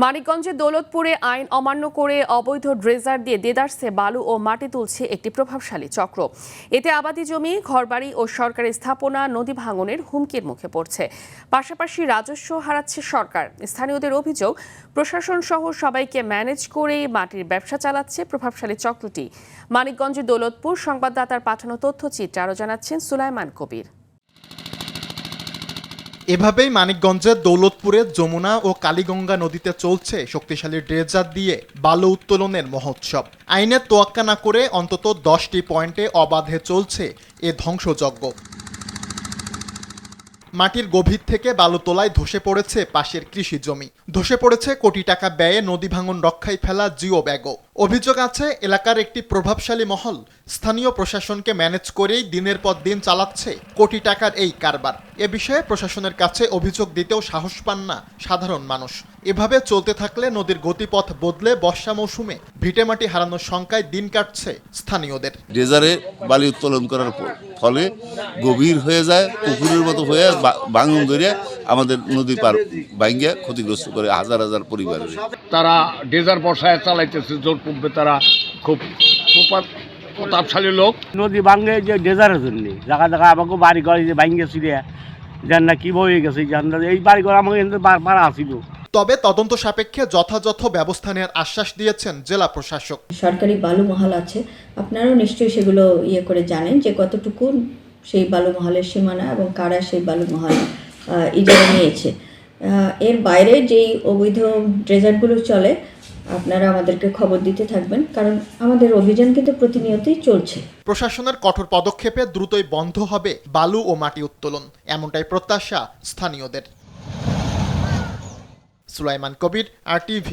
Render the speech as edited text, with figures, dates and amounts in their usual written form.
মানিকগঞ্জের দৌলতপুরে আইন অমান্য করে অবৈধ ড্রেজার দিয়ে দেদারসে বালু ও মাটি তুলছে একটি প্রভাবশালী চক্র। এতে আবাদি জমি, ঘরবাড়ি ও সরকারি স্থাপনা নদী ভাঙনের হুমকির মুখে পড়ছে। পাশাপাশি রাজস্ব হারাচ্ছে সরকার। স্থানীয়দের অভিযোগ, প্রশাসন সহ সবাইকে ম্যানেজ করে মাটির ব্যবসা চালাচ্ছে প্রভাবশালী চক্রটি। মানিকগঞ্জের দৌলতপুর সংবাদদাতার পাঠানো তথ্যচিত্রে আরও জানাচ্ছেন সুলাইমান কবির। এভাবেই মানিকগঞ্জের দৌলতপুরে যমুনা ও কালীগঙ্গা নদীতে চলছে শক্তিশালী ড্রেজার দিয়ে বালু উত্তোলনের মহোৎসব। আইনের তোয়াক্কা না করে অন্তত 10টি পয়েন্টে অবাধে চলছে এ ধ্বংসযজ্ঞ। মাটির গভীর থেকে বালু তোলায় ধসে পড়েছে পাশের কৃষি জমি, ধসে পড়েছে কোটি টাকা ব্যয়ে নদী ভাঙন রক্ষায় ফেলা জিও ব্যাগও। অভিযোগ আছে এলাকার একটি প্রভাবশালী মহল স্থানীয় প্রশাসনকে ম্যানেজ করেই দিনের পর দিন চালাচ্ছে কোটি টাকার এই কারবার। এ বিষয়ে প্রশাসনের কাছে অভিযোগ দিতেও সাহস পান না সাধারণ মানুষ। এভাবে চলতে থাকলে নদীর গতিপথ বদলে বর্ষা মৌসুমে ভিটেমাটি হারানোর শঙ্কায় দিন কাটছে স্থানীয়দের। ড্রেজারে বালি উত্তোলন করার ফলে গভীর হয়ে যায়, পুকুরের মতো হয়ে ভাঙন ধরে আমাদের নদী পার ভাঙ্গিয়া ক্ষতিগ্রস্ত করে হাজার হাজার পরিবারের। তারা ড্রেজার বর্ষায় চালাইতেছে জোরপূর্বে, তারা খুব প্রতাপশালী লোক। নদী ভাঙ্গে যে ড্রেজারের জন্য জায়গা জায়গা আমাকে বাড়ি ঘর যে ভাঙ্গে ছিল যার না কি বয়ে গেছে, এই বাড়ি ঘর আমাকে মারা আসিল। তবে তদন্ত সাপেক্ষে যথাযথ ব্যবস্থা নেওয়ার আশ্বাস দিয়েছেন জেলা প্রশাসক। সরকারি বালু মহল আছে, আপনারাও নিশ্চয়ই সেগুলো করে জানেন যে কতটুকু সেই বালু মহলের সীমানা এবং কারা সেই বালু মহল ইজারা নিয়েছে। এর বাইরে যেই অবৈধ ড্রেজারগুলো চলে আপনারা আমাদেরকে খবর দিতে থাকবেন, কারণ আমাদের অভিযান কিন্তু প্রতিনিয়তই চলছে। প্রশাসনের কঠোর পদক্ষেপে দ্রুতই বন্ধ হবে বালু ও মাটি উত্তোলন, এমনটাই প্রত্যাশা স্থানীয়দের। সুলাইমান কবির, RTV।